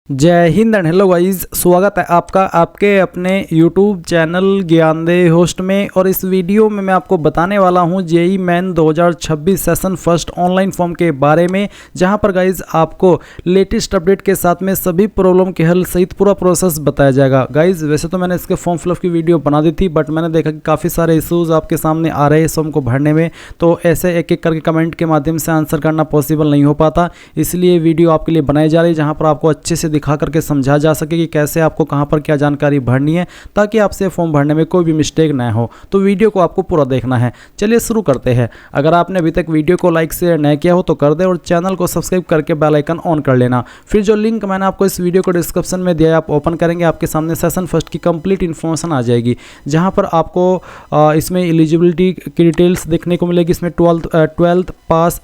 जय Hind and hello guys, स्वागत है आपका आपके अपने YouTube चैनल ज्ञानदेह होस्ट में। और इस वीडियो में मैं आपको बताने वाला हूं JEE main 2026 session first online form के बारे में, जहां पर गाइस आपको लेटेस्ट अपडेट के साथ में सभी प्रॉब्लम के हल सहित पूरा प्रोसेस बताया जाएगा। गाइस वैसे तो मैंने इसके फॉर्म फिलअप की वीडियो बना दी थी, बट मैंने देखा कि काफ़ी सारे इशूज़ आपके सामने आ रहे हैं इस फॉर्म को भरने में, तो ऐसे एक एक करके कमेंट के माध्यम से आंसर करना पॉसिबल नहीं हो पाता। इसलिए वीडियो आपके लिए बनाई जा रही है, जहाँ पर आपको अच्छे से दिखा करके समझा जा सके कि कैसे आपको कहां पर क्या जानकारी भरनी है, ताकि आपसे फॉर्म भरने में कोई भी मिस्टेक ना हो। तो वीडियो को आपको पूरा देखना है। चलिए शुरू करते हैं। अगर आपने अभी तक वीडियो को लाइक शेयर नहीं किया हो तो कर दे, और चैनल को सब्सक्राइब करके बेल आइकन ऑन कर लेना। फिर जो लिंक मैंने आपको इस वीडियो को डिस्क्रिप्शन में दिया है, आप ओपन करेंगे, आपके सामने सेशन फर्स्ट की कंप्लीट इन्फॉर्मेशन आ जाएगी, जहां पर आपको इसमें एलिजिबिलिटी की डिटेल्स देखने को मिलेगी। इसमें 12th पास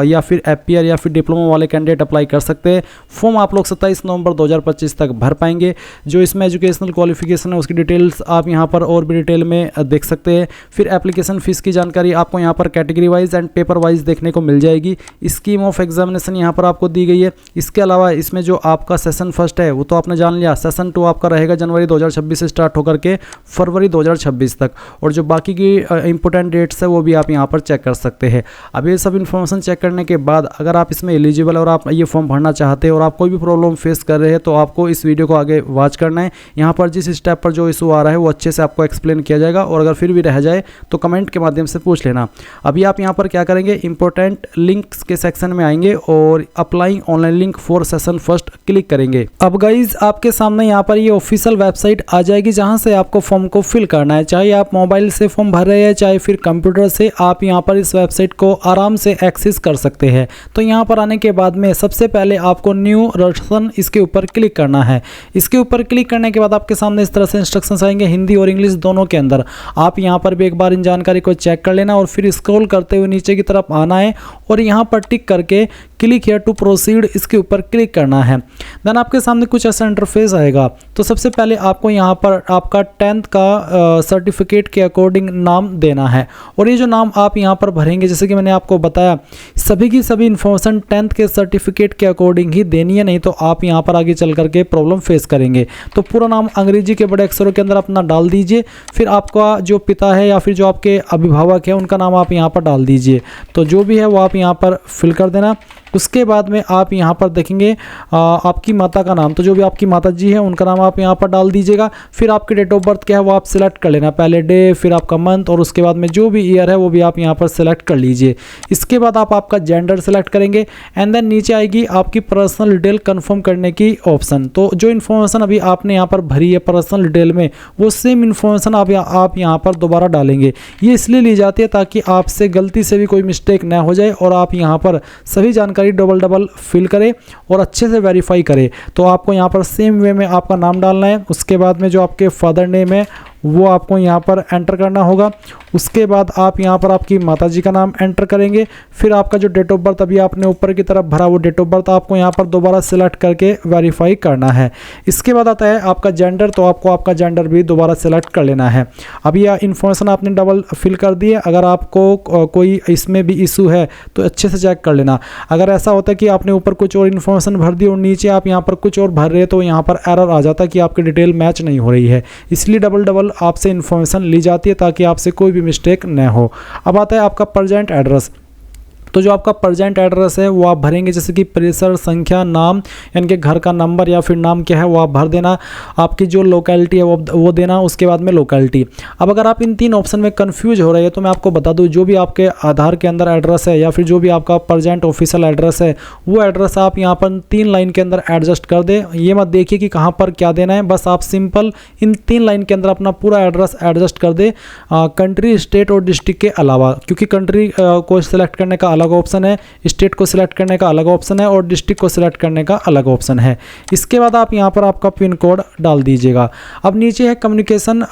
या फिर FPR या फिर डिप्लोमा वाले कैंडिडेट अप्लाई कर सकते हैं। फॉर्म आप लोग 27 नवंबर 2025 तक भर पाएंगे। जो इसमें एजुकेशनल क्वालिफिकेशन है उसकी डिटेल्स आप यहां पर और भी डिटेल में देख सकते हैं। फिर एप्लीकेशन फीस की जानकारी आपको यहां पर category wise and paper wise देखने को मिल जाएगी। स्कीम ऑफ एग्जामिनेशन यहां पर आपको दी गई है। इसके अलावा इसमें जो आपका सेशन फर्स्ट है वो तो आपने जान लिया, सेशन 2 आपका रहेगा जनवरी 2026 से स्टार्ट होकर के फरवरी 2026 तक, और जो बाकी की इंपॉर्टेंट डेट्स है वो भी आप यहां पर चेक कर सकते हैं। अब ये सब इन्फॉर्मेशन चेक करने के बाद अगर आप इसमें एलिजिबल और आप ये फॉर्म भरना चाहते हैं और आप कोई भी प्रॉब्लम फेस कर रहे हैं, तो आपको इस वीडियो को आगे वॉच करना है। यहाँ पर जिस स्टेप पर जो इशू आ रहा है वो अच्छे से आपको एक्सप्लेन किया जाएगा, और अगर फिर भी रह जाए तो कमेंट के माध्यम से पूछ लेना। अभी आप यहाँ पर क्या करेंगे, इंपॉर्टेंट लिंक्स के सेक्शन में आएंगे और apply online link for session first click करेंगे। अब गाइज आपके सामने यहाँ पर ये ऑफिशियल वेबसाइट आ जाएगी, जहाँ से आपको फॉर्म को फिल करना है। चाहे आप मोबाइल से फॉर्म भर रहे हैं, चाहे फिर कंप्यूटर से, आप यहाँ पर इस वेबसाइट को आराम से एक्सेस कर सकते हैं। तो यहाँ पर आने के बाद में सबसे पहले आपको न्यू रजिस्ट्रेशन इसके ऊपर क्लिक करना है। इसके ऊपर क्लिक करने के बाद आपके सामने इस तरह से इंस्ट्रक्शंस आएंगे हिंदी और इंग्लिश दोनों के अंदर। आप यहां पर भी एक बार इन जानकारी को चेक कर लेना, और फिर स्क्रॉल करते हुए नीचे की तरफ आना है और यहां पर टिक करके क्लिक हियर टू प्रोसीड इसके ऊपर क्लिक करना है। देन आपके सामने कुछ ऐसा इंटरफेस आएगा। तो सबसे पहले आपको यहां पर आपका 10th का सर्टिफिकेट के अकॉर्डिंग नाम देना है, और ये जो नाम आप यहां पर भरेंगे, जैसे कि मैंने आपको बताया, सभी की सभी इंफॉर्मेशन 10th के सर्टिफिकेट के अकॉर्डिंग ही देनी है, नहीं तो आप यहां पर आगे चल करके प्रॉब्लम फेस करेंगे। तो पूरा नाम अंग्रेजी के बड़े अक्षरों के अंदर अपना डाल दीजिए। फिर आपका जो पिता है या फिर जो आपके अभिभावक है उनका नाम आप यहाँ पर डाल दीजिए। तो जो भी है वो आप यहाँ पर फिल कर देना। उसके बाद में आप यहाँ पर देखेंगे आपकी माता का नाम, तो जो भी आपकी माता जी है उनका नाम आप यहाँ पर डाल दीजिएगा। फिर आपकी डेट ऑफ बर्थ क्या है वो आप सिलेक्ट कर लेना, पहले डे, फिर आपका मंथ, और उसके बाद में जो भी ईयर है वो भी आप यहाँ पर सिलेक्ट कर लीजिए। इसके बाद आप आपका जेंडर सेलेक्ट करेंगे, एंड देन नीचे आएगी आपकी पर्सनल डिटेल कंफर्म करने की ऑप्शन। तो जो इन्फॉर्मेशन अभी आपने यहाँ पर भरी है पर्सनल डिटेल में, वो सेम इन्फॉर्मेशन आप यहाँ पर दोबारा डालेंगे। ये इसलिए ली जाती है ताकि आपसे गलती से भी कोई मिस्टेक ना हो जाए, और आप यहाँ पर सभी जानकारी डबल फिल करें और अच्छे से वेरीफाई करें। तो आपको यहाँ पर सेम वे में आपका नाम डालना है। उसके बाद में जो आपके फादर नेम है वो आपको यहाँ पर एंटर करना होगा। उसके बाद आप यहाँ पर आपकी माताजी का नाम एंटर करेंगे। फिर आपका जो डेट ऑफ बर्थ अभी आपने ऊपर की तरफ भरा वो डेट ऑफ बर्थ आपको यहाँ पर दोबारा सिलेक्ट करके वेरीफाई करना है। इसके बाद आता है आपका जेंडर, तो आपको आपका जेंडर भी दोबारा सिलेक्ट कर लेना है। अभी यह इन्फॉर्मेशन आपने डबल फिल कर दी है। अगर आपको कोई इसमें भी इशू है तो अच्छे से चेक कर लेना। अगर ऐसा होता है कि आपने ऊपर कुछ और इन्फॉर्मेशन भर दी और नीचे आप यहाँ पर कुछ और भर रहे हैं, तो यहाँ पर एरर आ जाता है कि आपकी डिटेल मैच नहीं हो रही है। इसलिए डबल आपसे इन्फॉर्मेशन ली जाती है ताकि आपसे कोई भी मिस्टेक न हो। अब आता है आपका प्रेजेंट एड्रेस। तो जो आपका प्रेजेंट एड्रेस है वो आप भरेंगे, जैसे कि परिसर, संख्या, नाम, यानी कि घर का नंबर या फिर नाम क्या है वो आप भर देना। आपकी जो लोकेलिटी है वो देना। उसके बाद में लोकेलिटी। अब अगर आप इन 3 ऑप्शन में कंफ्यूज हो रहे हैं तो मैं आपको बता दूं, जो भी आपके आधार के अंदर एड्रेस है या फिर जो भी आपका प्रेजेंट ऑफिशियल एड्रेस है, वो एड्रेस आप यहाँ पर 3 लाइन के अंदर एडजस्ट कर दें। ये मत देखिए कि कहाँ पर क्या देना है, बस आप सिंपल इन 3 लाइन के अंदर अपना पूरा एड्रेस एडजस्ट कर दें, कंट्री, स्टेट और डिस्ट्रिक्ट के अलावा। क्योंकि कंट्री को सिलेक्ट करने का अलग ऑप्शन है, स्टेट को सिलेक्ट करने का अलग ऑप्शन है, और डिस्ट्रिक्ट को सिलेक्ट करने का अलग ऑप्शन है। इसके बाद आप यहाँ पर आपका पिन कोड डाल दीजिएगा। अब नीचे है कम्युनिकेशन,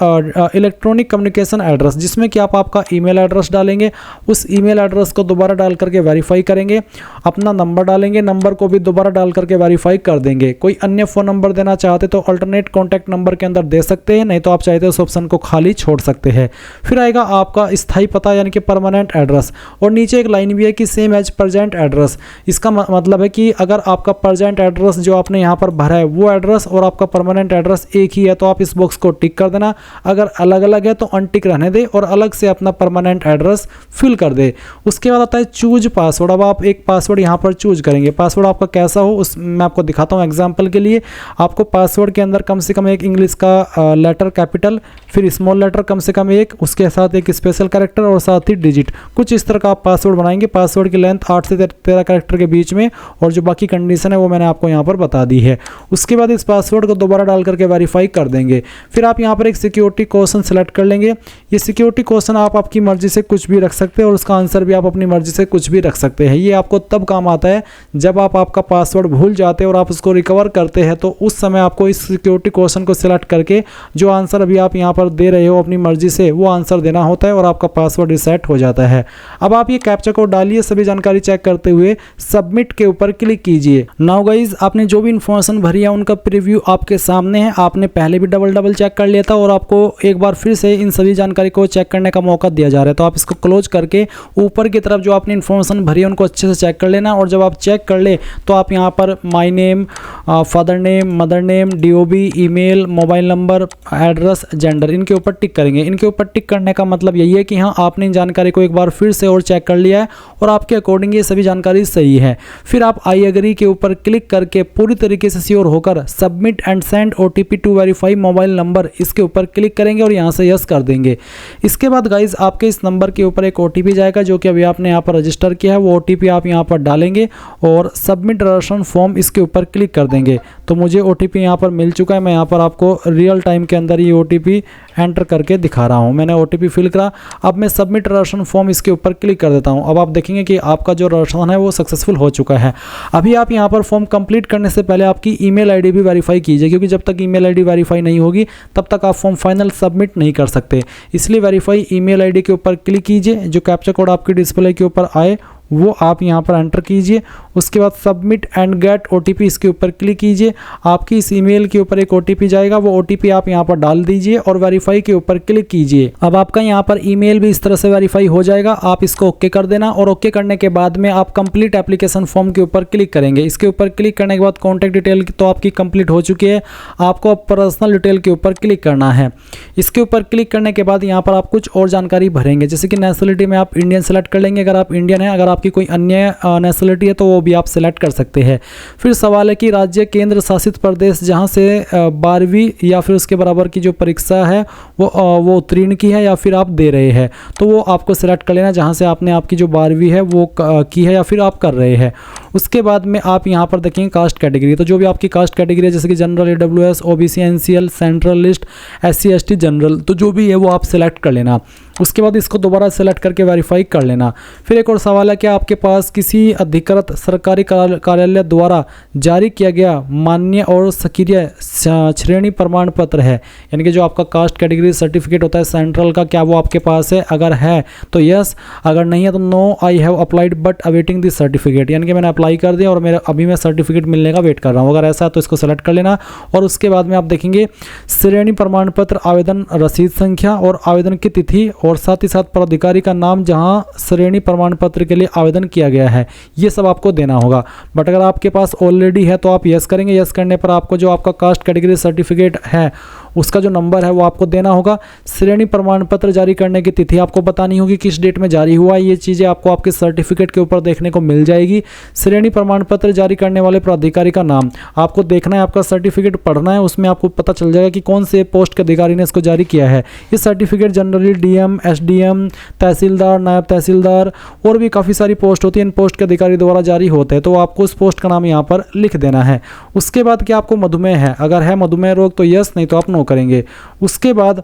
इलेक्ट्रॉनिक कम्युनिकेशन एड्रेस, जिसमें कि आप आपका ईमेल एड्रेस डालेंगे। उस ईमेल एड्रेस को दोबारा डाल करके वेरीफाई करेंगे। अपना नंबर डालेंगे, नंबर को भी दोबारा डाल करके वेरीफाई कर देंगे। कोई अन्य फ़ोन नंबर देना चाहते तो अल्टरनेट कॉन्टैक्ट नंबर के अंदर दे सकते हैं, नहीं तो आप चाहते उस ऑप्शन को खाली छोड़ सकते हैं। फिर आएगा आपका स्थायी पता यानी कि परमानेंट एड्रेस, और नीचे एक लाइन भी है कि सेम एज प्रेजेंट एड्रेस। इसका मतलब है कि अगर आपका प्रेजेंट एड्रेस जो आपने यहाँ पर भरा है वो एड्रेस और आपका परमानेंट एड्रेस एक ही है तो आप इस बॉक्स को टिक कर देना। अगर अलग अलग है तो अनटिक रहने दे और अलग से अपना परमानेंट एड्रेस फिल कर दे। उसके बाद आता है चूज पासवर्ड। अब आप एक पासवर्ड यहाँ पर चूज करेंगे। पासवर्ड आपका कैसा हो उस मैं आपको दिखाता हूँ एग्जाम्पल के लिए। आपको पासवर्ड के अंदर कम से कम एक इंग्लिश का लेटर कैपिटल, फिर स्मॉल लेटर कम से कम एक, उसके साथ एक स्पेशल कैरेक्टर और साथ ही डिजिट, कुछ इस तरह का आप पासवर्ड बनाएंगे। पासवर्ड की लेंथ 8 से 13 कैरेक्टर के बीच में, और जो बाकी कंडीशन है वो मैंने आपको यहाँ पर बता दी है। उसके बाद इस पासवर्ड को दोबारा डाल करके वेरीफाई कर देंगे। फिर आप यहाँ पर एक सिक्योरिटी क्वेश्चन सेलेक्ट कर लेंगे। ये सिक्योरिटी क्वेश्चन आप आपकी मर्जी से कुछ भी रख सकते हैं और उसका आंसर भी आप अपनी मर्जी से कुछ भी रख सकते हैं। ये आपको तब काम आता है जब आप आपका पासवर्ड भूल जाते हैं और आप उसको रिकवर करते हैं, तो उस समय आपको इस सिक्योरिटी क्वेश्चन को सिलेक्ट करके जो आंसर अभी आप यहाँ पर दे रहे हो अपनी मर्जी से वो आंसर देना होता है और आपका पासवर्ड रिसेट हो जाता है। अब आप ये कैप्चा कोड डालिए, सभी जानकारी चेक करते हुए सबमिट के ऊपर क्लिक कीजिए। नाउ गाइज, आपने जो भी इन्फॉर्मेशन भरी है उनका प्रीव्यू आपके सामने है। आपने पहले भी डबल चेक कर लिया था और आपको एक बार फिर से इन सभी जानकारी को चेक करने का मौका दिया जा रहा है। तो आप इसको क्लोज करके ऊपर की तरफ जो आपने इन्फॉर्मेशन भरी है उनको अच्छे से चेक कर लेना। और जब आप चेक कर ले तो आप यहाँ पर my name, father name, mother name, DOB, email, mobile number, address, gender, इनके ऊपर टिक करेंगे। इनके ऊपर टिक करने का मतलब यही है कि हाँ आपने इन जानकारी को एक बार फिर से और चेक कर लिया है और आपके अकॉर्डिंग ये सभी जानकारी सही है। फिर आप आई एग्री के ऊपर क्लिक करके पूरी तरीके से श्योर होकर submit and send OTP to verify mobile number, इसके ऊपर क्लिक करेंगे और यहाँ से यस कर देंगे। इसके बाद गाइज आपके इस नंबर के ऊपर एक OTP जाएगा जो कि अभी आपने यहाँ पर रजिस्टर किया है। वो OTP आप यहाँ पर डालेंगे और सबमिट रजिस्ट्रेशन फॉर्म इसके ऊपर क्लिक कर देंगे। तो मुझे OTP यहाँ पर मिल चुका है। मैं यहाँ पर आपको रियल टाइम के अंदर ये OTP एंटर करके दिखा रहा हूँ। मैंने OTP फिल करा। अब मैं सबमिट रजिस्ट्रेशन फॉर्म इसके ऊपर क्लिक कर देता हूँ। अब आप देखेंगे कि आपका जो रजिस्ट्रेशन है वो सक्सेसफुल हो चुका है। अभी आप यहाँ पर फॉर्म कंप्लीट करने से पहले आपकी ईमेल आईडी भी वेरीफाई कीजिए, क्योंकि जब तक ईमेल आईडी वेरीफाई नहीं होगी तब तक आप फॉर्म फाइनल सबमिट नहीं कर सकते। इसलिए वेरीफाई ईमेल आईडी के ऊपर क्लिक कीजिए। जो कैप्चा कोड आपकी डिस्प्ले के ऊपर आए वो आप यहाँ पर एंटर कीजिए। उसके बाद सबमिट एंड गेट OTP इसके ऊपर क्लिक कीजिए। आपकी इस ईमेल के ऊपर एक OTP जाएगा, वो OTP आप यहाँ पर डाल दीजिए और वेरीफाई के ऊपर क्लिक कीजिए। अब आपका यहाँ पर ईमेल भी इस तरह से वेरीफाई हो जाएगा। आप इसको ओके कर देना और ओके करने के बाद में आप कंप्लीट एप्लीकेशन फॉर्म के ऊपर क्लिक करेंगे। इसके ऊपर क्लिक करने के बाद कॉन्टैक्ट डिटेल तो आपकी कंप्लीट हो चुकी है। आपको अब पर्सनल डिटेल के ऊपर क्लिक करना है। इसके ऊपर क्लिक करने के बाद यहाँ पर आप कुछ और जानकारी भरेंगे, जैसे कि नेशनलिटी में आप इंडियन सेलेक्ट कर लेंगे अगर आप इंडियन है। अगर आपकी कोई अन्य नेशनलिटी है तो वो भी आप सेलेक्ट कर सकते हैं। फिर सवाल है कि राज्य, केंद्र शासित प्रदेश जहां से 12वीं या फिर उसके बराबर की जो परीक्षा है वो उत्तीर्ण की है या फिर आप दे रहे हैं, तो वो आपको सेलेक्ट कर लेना जहां से आपने आपकी जो 12वीं है वो की है या फिर आप कर रहे हैं। उसके बाद में आप यहाँ पर देखेंगे कास्ट कैटेगरी, तो जो भी आपकी कास्ट कैटेगरी है जैसे कि general, AWS, OBC, NCL, central list, SC ST general, तो जो भी है वो आप सेलेक्ट कर लेना। उसके बाद इसको दोबारा सेलेक्ट करके वेरीफाई कर लेना। फिर एक और सवाल है कि आपके पास किसी अधिकृत सरकारी कार्यालय द्वारा जारी किया गया मान्य और सक्रिय श्रेणी प्रमाण पत्र है, यानी कि जो आपका कास्ट कैटेगरी सर्टिफिकेट होता है सेंट्रल का, क्या वो आपके पास है? अगर है तो यस, अगर नहीं है तो no, I have applied but awaiting this certificate, यानी कि मैंने अप्लाई कर दिया और मेरा अभी मैं सर्टिफिकेट मिलने का वेट कर रहा हूँ। अगर ऐसा है तो इसको सेलेक्ट कर लेना। और उसके बाद में आप देखेंगे श्रेणी प्रमाण पत्र आवेदन रसीद संख्या और आवेदन की तिथि और साथ ही साथ प्राधिकारी का नाम जहां श्रेणी प्रमाण पत्र के लिए आवेदन किया गया है, ये सब आपको देना होगा। बट अगर आपके पास ऑलरेडी है तो आप यस करेंगे। यस करने पर आपको जो आपका कास्ट कैटेगरी सर्टिफिकेट है उसका जो नंबर है वो आपको देना होगा। श्रेणी प्रमाण पत्र जारी करने की तिथि आपको बतानी होगी, किस डेट में जारी हुआ है। ये चीज़ें आपको आपके सर्टिफिकेट के ऊपर देखने को मिल जाएगी। श्रेणी प्रमाण पत्र जारी करने वाले प्राधिकारी का नाम आपको देखना है, आपका सर्टिफिकेट पढ़ना है, उसमें आपको पता चल जाएगा कि कौन से पोस्ट के अधिकारी ने इसको जारी किया है। ये सर्टिफिकेट जनरली DM, SDM, तहसीलदार, नायब तहसीलदार और भी काफ़ी सारी पोस्ट होती है, इन पोस्ट के अधिकारी द्वारा जारी होते हैं, तो आपको उस पोस्ट का नाम यहाँ पर लिख देना है। उसके बाद क्या आपको मधुमेह है? अगर है मधुमेह रोग तो यस, नहीं तो आप नो करेंगे। उसके बाद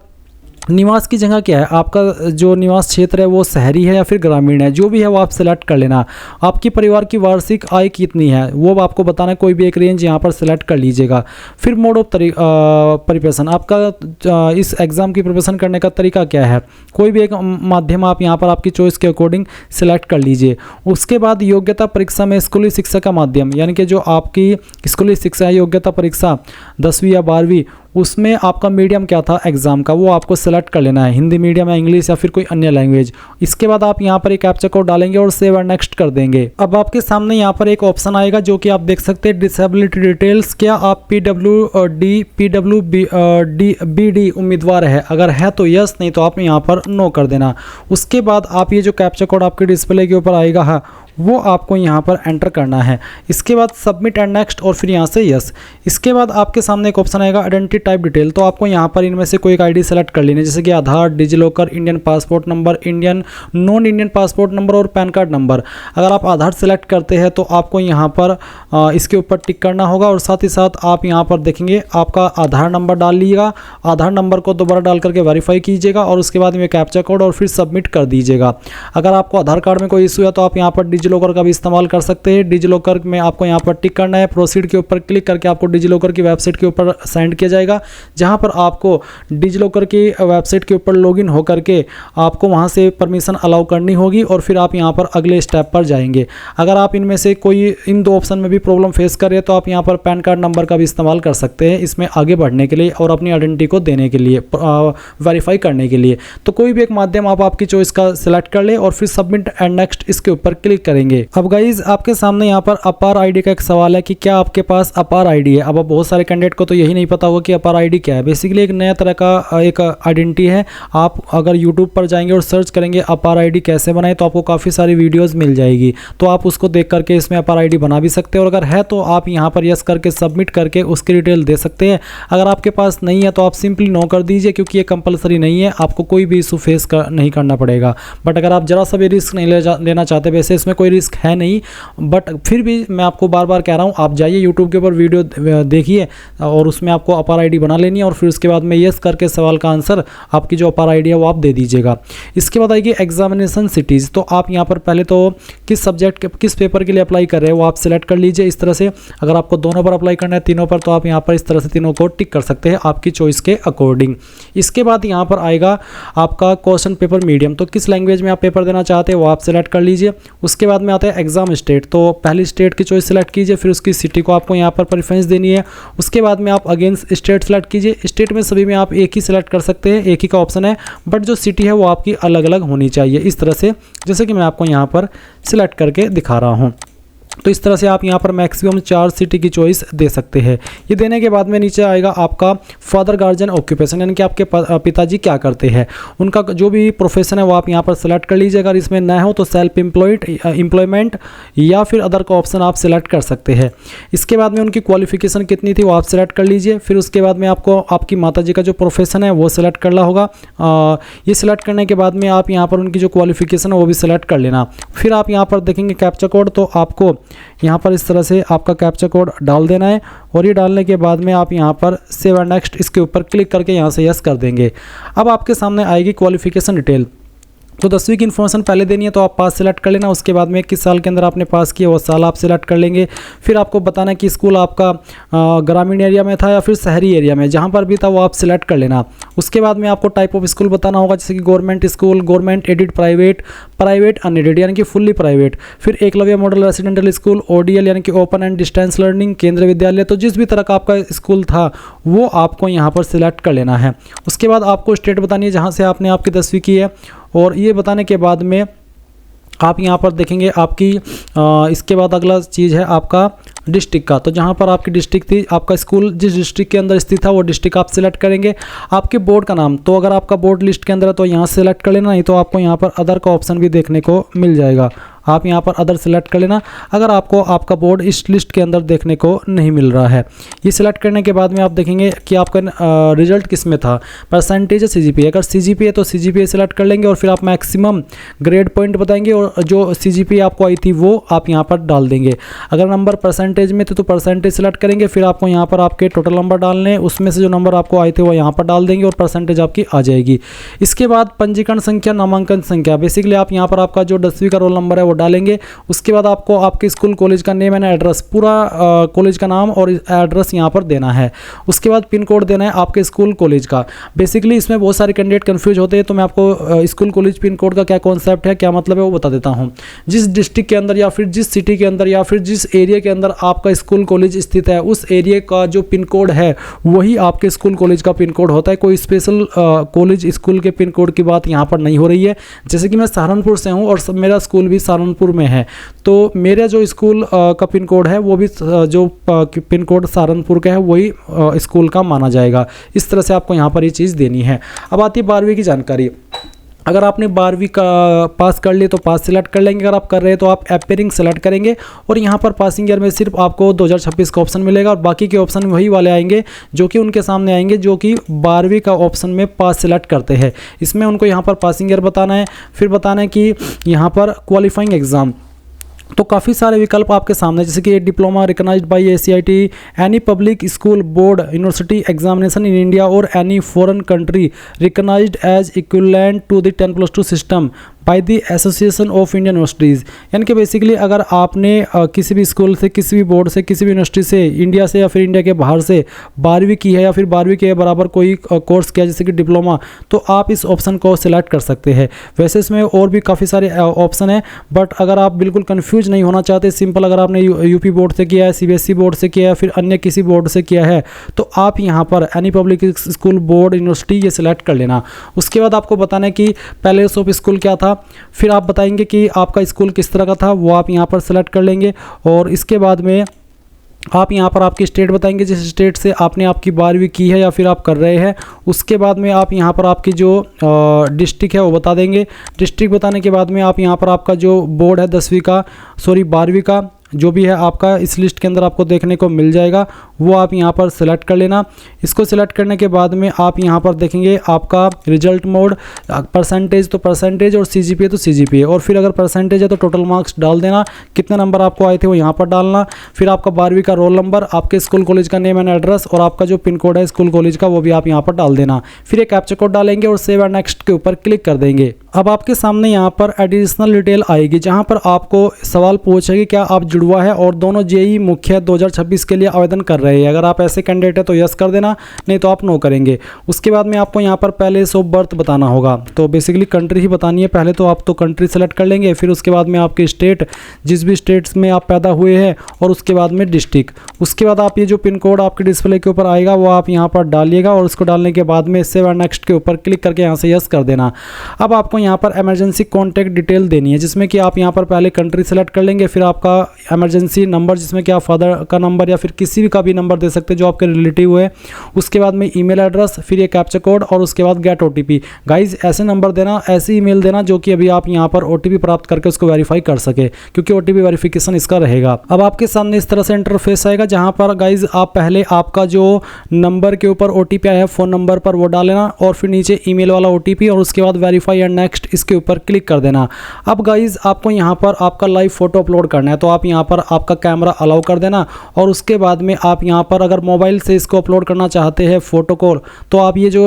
निवास की जगह क्या है? आपका जो निवास क्षेत्र है वो शहरी है या फिर ग्रामीण है, जो भी है वो आप सेलेक्ट कर लेना। आपकी परिवार की वार्षिक आय कितनी है वो आपको बताना है, कोई भी एक रेंज यहाँ पर सेलेक्ट कर लीजिएगा। फिर मोड ऑफ प्रिपरेशन, आपका इस एग्ज़ाम की प्रिपरेशन करने का तरीका क्या है, कोई भी एक माध्यम आप यहाँ पर आपकी चॉइस के अकॉर्डिंग सेलेक्ट कर लीजिए। उसके बाद योग्यता परीक्षा में स्कूली शिक्षा का माध्यम, यानी कि जो आपकी स्कूली शिक्षा है योग्यता परीक्षा 10वीं या 12वीं, उसमें आपका मीडियम क्या था एग्ज़ाम का, वो आपको सेलेक्ट कर लेना है, हिंदी मीडियम या इंग्लिश या फिर कोई अन्य लैंग्वेज। इसके बाद आप यहाँ पर एक कैप्चा कोड डालेंगे और सेव एंड नेक्स्ट कर देंगे। अब आपके सामने यहाँ पर एक ऑप्शन आएगा जो कि आप देख सकते हैं डिसेबिलिटी डिटेल्स। क्या आप PWD उम्मीदवार है? अगर है तो यस, नहीं तो आप यहाँ पर नो कर देना। उसके बाद आप ये जो कैप्चा कोड आपके डिस्प्ले के ऊपर आएगा है वो आपको यहाँ पर एंटर करना है। इसके बाद सबमिट एंड नेक्स्ट और फिर यहाँ से यस। इसके बाद आपके सामने एक ऑप्शन आएगा आइडेंटिटी टाइप डिटेल। तो आपको यहाँ पर इनमें से कोई एक आईडी सेलेक्ट कर लेनी है, जैसे कि Aadhaar, DigiLocker, Indian passport number, Indian non Indian passport number और पैन कार्ड नंबर। अगर आप आधार सेलेक्ट करते हैं तो आपको यहाँ पर इसके ऊपर टिक करना होगा और साथ ही साथ आप यहाँ पर देखेंगे आपका आधार नंबर डाल लीजिएगा। आधार नंबर को दोबारा डाल करके वेरीफाई कीजिएगा और उसके बाद में कैप्चा कोड और फिर सबमिट कर दीजिएगा। अगर आपको आधार कार्ड में कोई इशू है तो आप यहाँ पर डिजिलॉकर का भी इस्तेमाल कर सकते हैं। डिजिलॉकर में आपको यहाँ पर टिक करना है, प्रोसीड के ऊपर क्लिक करके आपको डिजिलॉकर की वेबसाइट के ऊपर सेंड किया जाएगा, जहाँ पर आपको डिजिलॉकर की वेबसाइट के ऊपर लॉगिन होकर के आपको वहाँ से परमिशन अलाउ करनी होगी और फिर आप यहाँ पर अगले स्टेप पर जाएंगे। अगर आप इनमें से कोई इन दो ऑप्शन में भी प्रॉब्लम फेस कर रहे हैं तो आप यहाँ पर पैन कार्ड नंबर का भी इस्तेमाल कर सकते हैं इसमें आगे बढ़ने के लिए और अपनी आइडेंटिटी को देने के लिए, वेरीफाई करने के लिए। तो कोई भी एक माध्यम आप आपकी चॉइस का सिलेक्ट कर ले और फिर सबमिट एंड नेक्स्ट इसके ऊपर क्लिक करेंगे। अब गाइज आपके सामने यहाँ पर अपार आईडी का एक सवाल है कि क्या आपके पास अपार आईडी है। अब बहुत सारे कैंडिडेट को तो यही नहीं पता होगा कि अपार आईडी क्या है। बेसिकली एक नया तरह का एक आइडेंटिटी है। आप अगर यूट्यूब पर जाएंगे और सर्च करेंगे अपार आईडी कैसे बनाए तो आपको काफ़ी सारी वीडियोज़ मिल जाएगी, तो आप उसको देख करके इसमें अपार आईडी बना भी सकते हैं और अगर है तो आप यहाँ पर यस करके सबमिट करके उसकी डिटेल दे सकते हैं। अगर आपके पास नहीं है तो आप सिंपली नो कर दीजिए, क्योंकि ये कंपलसरी नहीं है, आपको कोई भी इशू फेस नहीं करना पड़ेगा। बट अगर आप जरा सा भी रिस्क नहीं लेना चाहते, वैसे इसमें कोई रिस्क है नहीं, बट फिर भी मैं आपको बार बार कह रहा हूँ आप जाइए यूट्यूब के ऊपर वीडियो देखिए और उसमें आपको अपार आईडी बना लेनी है और फिर उसके बाद में यस करके सवाल का आंसर आपकी जो अपार आईडी है वो आप दे दीजिएगा। इसके बाद आएगी एग्जामिनेशन सिटीज़। तो आप यहाँ पर पहले तो किस सब्जेक्ट किस पेपर के लिए अप्लाई कर रहे हैं वो आप सिलेक्ट कर लीजिए इस तरह से। अगर आपको दोनों पर अप्लाई करना है, तीनों पर, तो आप यहाँ पर इस तरह से तीनों को टिक कर सकते हैं आपकी चॉइस के अकॉर्डिंग। इसके बाद यहाँ पर आएगा आपका क्वेश्चन पेपर मीडियम। तो किस लैंग्वेज में आप पेपर देना चाहते हैं वो आप सिलेक्ट कर लीजिए। उसके बाद में आता है एग्जाम स्टेट। तो पहली स्टेट की चॉइस सिलेक्ट कीजिए, फिर उसकी सिटी को आपको यहाँ पर प्रेफरेंस देनी है। उसके बाद में आप अगेन स्टेट सेलेक्ट कीजिए। स्टेट में सभी में आप एक ही सिलेक्ट कर सकते हैं, एक ही का ऑप्शन है, बट जो सिटी है वो आपकी अलग अलग होनी चाहिए इस तरह से, जैसे कि मैं आपको यहाँ पर सिलेक्ट करके दिखा रहा हूँ। तो इस तरह से आप यहाँ पर मैक्सिमम 4 सिटी की चॉइस दे सकते हैं। ये देने के बाद में नीचे आएगा आपका फादर गार्जियन ऑक्यूपेशन, यानी कि आपके पिताजी क्या करते हैं, उनका जो भी प्रोफेशन है वो आप यहाँ पर सेलेक्ट कर लीजिए। अगर इसमें ना हो तो सेल्फ एम्प्लॉयमेंट या फिर अदर का ऑप्शन आप सेलेक्ट कर सकते हैं। इसके बाद में उनकी क्वालिफिकेशन कितनी थी वो आप सेलेक्ट कर लीजिए। फिर उसके बाद में आपको आपकी माताजी का जो प्रोफेशन है वो सेलेक्ट करना होगा। ये सिलेक्ट करने के बाद में आप यहाँ पर उनकी जो क्वालिफिकेशन है वो भी सिलेक्ट कर लेना। फिर आप यहाँ पर देखेंगे कैप्चा कोड, तो आपको यहाँ पर इस तरह से आपका कैप्चा कोड डाल देना है और ये डालने के बाद में आप यहाँ पर सेव एंड नेक्स्ट इसके ऊपर क्लिक करके यहाँ से यस कर देंगे। अब आपके सामने आएगी क्वालिफिकेशन डिटेल। तो 10वीं की इन्फॉर्मेशन पहले देनी है, तो आप पास सेलेक्ट कर लेना। उसके बाद में किस साल के अंदर आपने पास किया वो साल आप सेलेक्ट कर लेंगे। फिर आपको बताना है कि स्कूल आपका ग्रामीण एरिया में था या फिर शहरी एरिया में, जहाँ पर भी था वो आप सिलेक्ट कर लेना। उसके बाद में आपको टाइप ऑफ स्कूल बताना होगा, जैसे कि government school, government aided, private, private unaided यानी कि फुल्ली प्राइवेट, फिर Eklavya model residential school, ODL यानी कि ओपन एंड डिस्टेंस लर्निंग, केंद्रीय विद्यालय। तो जिस भी तरह का आपका स्कूल था वो आपको यहाँ पर सिलेक्ट कर लेना है। उसके बाद आपको स्टेट बतानी है जहाँ से आपने आपकी 10वीं की है, और ये बताने के बाद में आप यहाँ पर देखेंगे आपकी इसके बाद अगला चीज़ है आपका डिस्ट्रिक्ट का। तो जहाँ पर आपकी डिस्ट्रिक्ट थी, आपका स्कूल जिस डिस्ट्रिक्ट के अंदर स्थित था वो डिस्ट्रिक्ट आप सिलेक्ट करेंगे। आपके बोर्ड का नाम, तो अगर आपका बोर्ड लिस्ट के अंदर है तो यहाँ सेलेक्ट कर लेना, नहीं तो आपको यहाँ पर अदर का ऑप्शन भी देखने को मिल जाएगा, आप यहाँ पर अदर सेलेक्ट कर लेना अगर आपको आपका बोर्ड इस लिस्ट के अंदर देखने को नहीं मिल रहा है। ये सिलेक्ट करने के बाद में आप देखेंगे कि आपका रिजल्ट किस में था, परसेंटेज है CGPA। अगर CGPA है तो CGPA सेलेक्ट कर लेंगे और फिर आप मैक्सिमम ग्रेड पॉइंट बताएंगे और जो CGPA आपको आई थी वो आप यहाँ पर डाल देंगे। अगर नंबर परसेंटेज में थे तो परसेंटेज सेलेक्ट करेंगे, फिर आपको यहाँ पर आपके टोटल नंबर डालने, उसमें से जो नंबर आपको आए थे वो यहाँ पर डाल देंगे और परसेंटेज आपकी आ जाएगी। इसके बाद पंजीकरण संख्या, नामांकन संख्या, बेसिकली आप यहाँ पर आपका जो 10वीं का रोल नंबर है वो डालेंगे। उसके बाद आपको आपके स्कूल कॉलेज का नेम एंड एड्रेस, पूरा कॉलेज का नाम और एड्रेस यहाँ पर देना है। उसके बाद पिन कोड देना है आपके स्कूल कॉलेज का। बेसिकली इसमें बहुत सारे कैंडिडेट कंफ्यूज होते हैं, तो मैं आपको स्कूल कॉलेज पिन कोड का क्या कॉन्सेप्ट है, क्या मतलब है, वो बता देता हूँ। जिस डिस्ट्रिक्ट के अंदर या फिर जिस सिटी के अंदर या फिर जिस एरिया के अंदर आपका स्कूल कॉलेज स्थित है, उस एरिया का जो पिन कोड है वही आपके स्कूल कॉलेज का पिन कोड होता है। कोई स्पेशल कॉलेज स्कूल के पिन कोड की बात यहाँ पर नहीं हो रही है। जैसे कि मैं सहारनपुर से हूँ और मेरा स्कूल भी सहारनपुर में है, तो मेरा जो स्कूल का पिन कोड है वो भी जो पिन कोड सहारनपुर का है वही स्कूल का माना जाएगा। इस तरह से आपको यहाँ पर ये चीज़ देनी है। अब आती है 12वीं की जानकारी। अगर आपने 12वीं का पास कर ली तो पास सिलेक्ट कर लेंगे। अगर आप कर रहे हैं तो आप अपेयरिंग सेलेक्ट करेंगे और यहाँ पर पासिंग ईयर में सिर्फ आपको 2026 का ऑप्शन मिलेगा और बाकी के ऑप्शन वही वाले आएंगे जो कि उनके सामने आएंगे जो कि 12वीं का ऑप्शन में पास सिलेक्ट करते हैं। इसमें उनको यहाँ पर पासिंग ईयर बताना है, फिर बताना है कि यहाँ पर क्वालिफाइंग एग्ज़ाम। तो काफ़ी सारे विकल्प आपके सामने, जैसे कि diploma recognised by ACIT, any public school board university examination in India और any foreign country recognised as equivalent to the 10+2 system by the association of Indian universities. यानी कि बेसिकली अगर आपने किसी भी स्कूल से, किसी भी बोर्ड से, किसी भी यूनिवर्सिटी से, इंडिया से या फिर इंडिया के बाहर से 12वीं की है या फिर 12वीं के बराबर कोई कोर्स किया जैसे कि डिप्लोमा, तो आप इस ऑप्शन को सिलेक्ट कर सकते हैं। वैसे इसमें और भी काफ़ी सारे ऑप्शन हैं, बट अगर आप बिल्कुल कन्फ्यूज नहीं होना चाहते, सिंपल अगर आपने यूपी बोर्ड से किया है, CBSE बोर्ड से किया है, फिर अन्य किसी बोर्ड से किया है, तो आप यहाँ पर any public school board university ये सिलेक्ट कर लेना। उसके बाद आपको बताना है कि पैलेस ऑफ स्कूल क्या था, फिर आप बताएंगे कि आपका स्कूल किस तरह का था, वो आप यहाँ पर सेलेक्ट कर लेंगे। और इसके बाद में आप यहाँ पर आपकी स्टेट बताएंगे, जिस स्टेट से आपने आपकी 12वीं की है या फिर आप कर रहे हैं। उसके बाद में आप यहाँ पर आपकी जो डिस्ट्रिक्ट है वो बता देंगे। डिस्ट्रिक्ट बताने के बाद में आप यहाँ पर आपका जो बोर्ड है 12वीं का जो भी है आपका इस लिस्ट के अंदर आपको देखने को मिल जाएगा, वो आप यहाँ पर सेलेक्ट कर लेना। इसको सेलेक्ट करने के बाद में आप यहाँ पर देखेंगे आपका रिजल्ट मोड, परसेंटेज तो परसेंटेज और CGPA तो CGPA, और फिर अगर परसेंटेज है तो टोटल मार्क्स डाल देना, कितने नंबर आपको आए थे वो यहाँ पर डालना। फिर आपका 12वीं का रोल नंबर, आपके स्कूल कॉलेज का नेम एंड एड्रेस और आपका जो पिन कोड है स्कूल कॉलेज का वो भी आप यहाँ पर डाल देना। फिर एक कैप्चा कोड डालेंगे और सेव एंड नेक्स्ट के ऊपर क्लिक कर देंगे। अब आपके सामने यहाँ पर एडिशनल डिटेल आएगी जहाँ पर आपको सवाल पूछेगी क्या आप जुड़वा है और दोनों JEE मुख्य 2026 के लिए आवेदन कर रहे हैं। अगर आप ऐसे कैंडिडेट है तो यस कर देना, नहीं तो आप नो करेंगे। उसके बाद में आपको यहाँ पर प्लेस ऑफ बर्थ बताना होगा, तो बेसिकली कंट्री ही बतानी है। पहले तो आप तो कंट्री सेलेक्ट कर लेंगे, फिर उसके बाद में आपके स्टेट, जिस भी स्टेट्स में आप पैदा हुए हैं, और उसके बाद में डिस्ट्रिक्ट। उसके बाद आप ये जो पिन कोड आपके डिस्प्ले के ऊपर आएगा वो आप यहाँ पर डालिएगा और उसको डालने के बाद में सेव एंड नेक्स्ट के ऊपर क्लिक करके यहाँ से यस कर देना। अब आपको यहाँ पर इमरजेंसी कॉन्टैक्ट डिटेल देनी है, जिसमें कि आप यहाँ पर पहले कंट्री सेलेक्ट कर लेंगे, फिर आपका इमरजेंसी नंबर जिसमें कि आप फादर का नंबर या फिर किसी भी का भी नंबर दे सकते हैं जो आपके रिलेटिव है। उसके बाद में ईमेल एड्रेस, फिर ये कैप्चा कोड और उसके बाद गेट OTP। गाइज ऐसे नंबर देना, ऐसे ईमेल देना जो कि अभी आप यहाँ पर OTP प्राप्त करके उसको वेरीफाई कर सके, क्योंकि OTP वेरिफिकेशन इसका रहेगा। अब आपके सामने इस तरह से इंटरफेस आएगा जहाँ पर गाइज आप पहले आपका जो नंबर के ऊपर OTP आया है फ़ोन नंबर पर वो डालेना और फिर नीचे ईमेल वाला OTP और उसके बाद वेरीफाई एंड नेक्स्ट इसके ऊपर क्लिक कर देना। अब गाइज आपको यहाँ पर आपका लाइव फोटो अपलोड करना है, तो आप यहाँ पर आपका कैमरा अलाउ कर देना और उसके बाद में आप यहाँ पर अगर मोबाइल से इसको अपलोड करना चाहते हैं फ़ोटो को, तो आप ये जो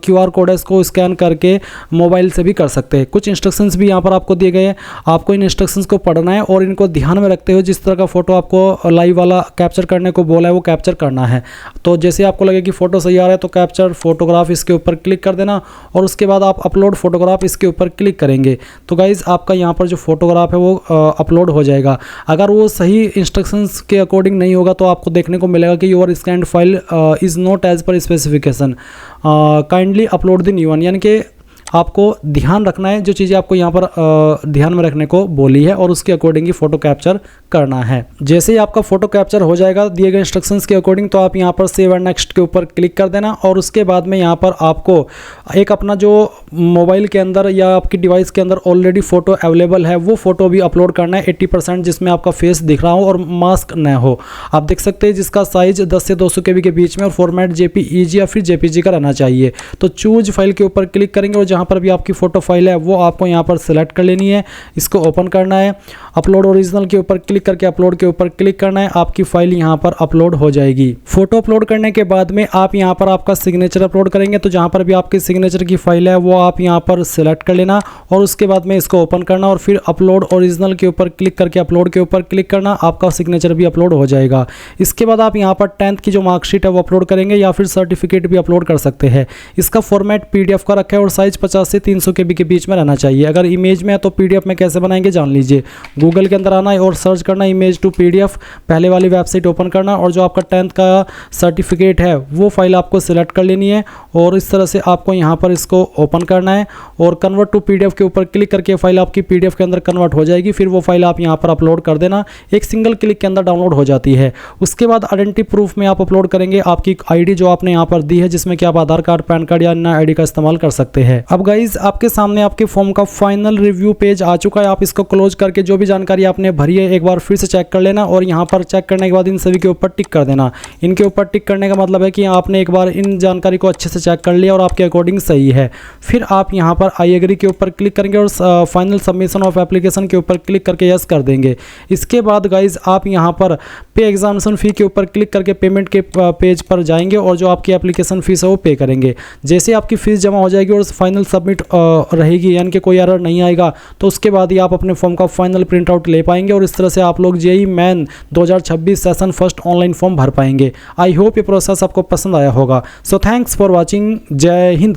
QR कोड है इसको स्कैन करके मोबाइल से भी कर सकते हैं। कुछ इंस्ट्रक्शंस भी यहाँ पर आपको दिए गए हैं, आपको इन इंस्ट्रक्शंस को पढ़ना है और इनको ध्यान में रखते हुए जिस तरह का फ़ोटो आपको लाइव वाला कैप्चर करने को बोला है वो कैप्चर करना है। तो जैसे आपको लगे कि फ़ोटो सही आ रहा है तो कैप्चर फोटोग्राफ इसके ऊपर क्लिक कर देना और उसके बाद आप अपलोड फोटोग्राफ इसके ऊपर क्लिक करेंगे तो गाइज़ आपका यहाँ पर जो फोटोग्राफ है वो अपलोड हो जाएगा। अगर वो सही इंस्ट्रक्शंस के अकॉर्डिंग नहीं होगा तो आपको देखने को मिलेगा कि your scanned file is not as per specification, kindly upload the new one. यानी कि आपको ध्यान रखना है जो चीज़ें आपको यहाँ पर ध्यान में रखने को बोली है और उसके अकॉर्डिंग ही फ़ोटो कैप्चर करना है। जैसे ही आपका फ़ोटो कैप्चर हो जाएगा दिए गए इंस्ट्रक्शंस के अकॉर्डिंग तो आप यहाँ पर सेव एंड नेक्स्ट के ऊपर क्लिक कर देना और उसके बाद में यहाँ पर आपको एक अपना जो मोबाइल के अंदर या आपकी डिवाइस के अंदर ऑलरेडी फ़ोटो अवेलेबल है वो फ़ोटो भी अपलोड करना है 80%, जिसमें आपका फेस दिख रहा हो और मास्क न हो। आप देख सकते हैं जिसका साइज 10 से 200 KB के बीच में और फॉर्मेट JPEG या फिर JPG का रहना चाहिए। तो चूज फाइल के ऊपर क्लिक करेंगे और जहाँ जहाँ पर भी आपकी फ़ोटो फाइल है वो आपको यहाँ पर सिलेक्ट कर लेनी है, इसको ओपन करना है, अपलोड ओरिजिनल के ऊपर क्लिक करके अपलोड के ऊपर क्लिक करना है, आपकी फाइल यहाँ पर अपलोड हो जाएगी। फोटो अपलोड करने के बाद में आप यहाँ पर आपका सिग्नेचर अपलोड करेंगे, तो जहाँ पर भी आपकी सिग्नेचर की फाइल है वो आप यहाँ पर सिलेक्ट कर लेना और उसके बाद में इसको ओपन करना और फिर अपलोड ओरिजिनल के ऊपर क्लिक करके अपलोड के ऊपर क्लिक करना, आपका सिग्नेचर भी अपलोड हो जाएगा। इसके बाद आप यहाँ पर 10th की जो मार्कशीट है वो अपलोड करेंगे या फिर सर्टिफिकेट भी अपलोड कर सकते हैं। इसका फॉर्मेट PDF का रखा है और साइज 50 से 300 KB के बीच में रहना चाहिए। अगर इमेज में है तो PDF में कैसे बनाएंगे जान लीजिए। गूगल के अंदर आना है और सर्च करना इमेज टू PDF, पहले वाली वेबसाइट ओपन करना और जो आपका 10th का सर्टिफिकेट है वो फाइल आपको सिलेक्ट कर लेनी है और इस तरह से आपको यहाँ पर इसको ओपन करना है और कन्वर्ट टू PDF के ऊपर क्लिक करके फाइल आपकी PDF के अंदर कन्वर्ट हो जाएगी। फिर वो फाइल आप यहाँ पर अपलोड कर देना, एक सिंगल क्लिक के अंदर डाउनलोड हो जाती है। उसके बाद आइडेंटिटी प्रूफ में आप अपलोड करेंगे आपकी ID जो आपने यहाँ पर दी है, जिसमें कि आप आधार कार्ड, पैन कार्ड या अन्य ID का इस्तेमाल कर सकते हैं। अब गाइज आपके सामने आपके फॉर्म का फाइनल रिव्यू पेज आ चुका है। आप इसको क्लोज करके जो भी जानकारी आपने भरी है एक बार फिर से चेक कर लेना और यहाँ पर चेक करने के बाद इन सभी के ऊपर टिक कर देना। इनके ऊपर टिक करने का मतलब है कि आपने एक बार इन जानकारी को अच्छे से चेक कर लिया और आपके अकॉर्डिंग सही है। फिर आप यहाँ पर आई एग्री के ऊपर क्लिक करेंगे और फाइनल सबमिशन ऑफ एप्लीकेशन के ऊपर क्लिक करके यस कर देंगे। इसके बाद गाइज आप यहाँ पर पे एग्जामिनेशन फ़ी के ऊपर क्लिक करके पेमेंट के पेज पर जाएंगे और जो आपकी एप्लीकेशन फ़ीस है वो पे करेंगे। जैसे आपकी फ़ीस जमा हो जाएगी और फाइनल सबमिट रहेगी, यानी कि कोई एरर नहीं आएगा, तो उसके बाद ही आप अपने फॉर्म का फाइनल प्रिंट आउट ले पाएंगे और इस तरह से आप लोग JEE main 2026 session first online form भर पाएंगे। आई होप ये प्रोसेस आपको पसंद आया होगा। So thanks for watching. जय हिंद।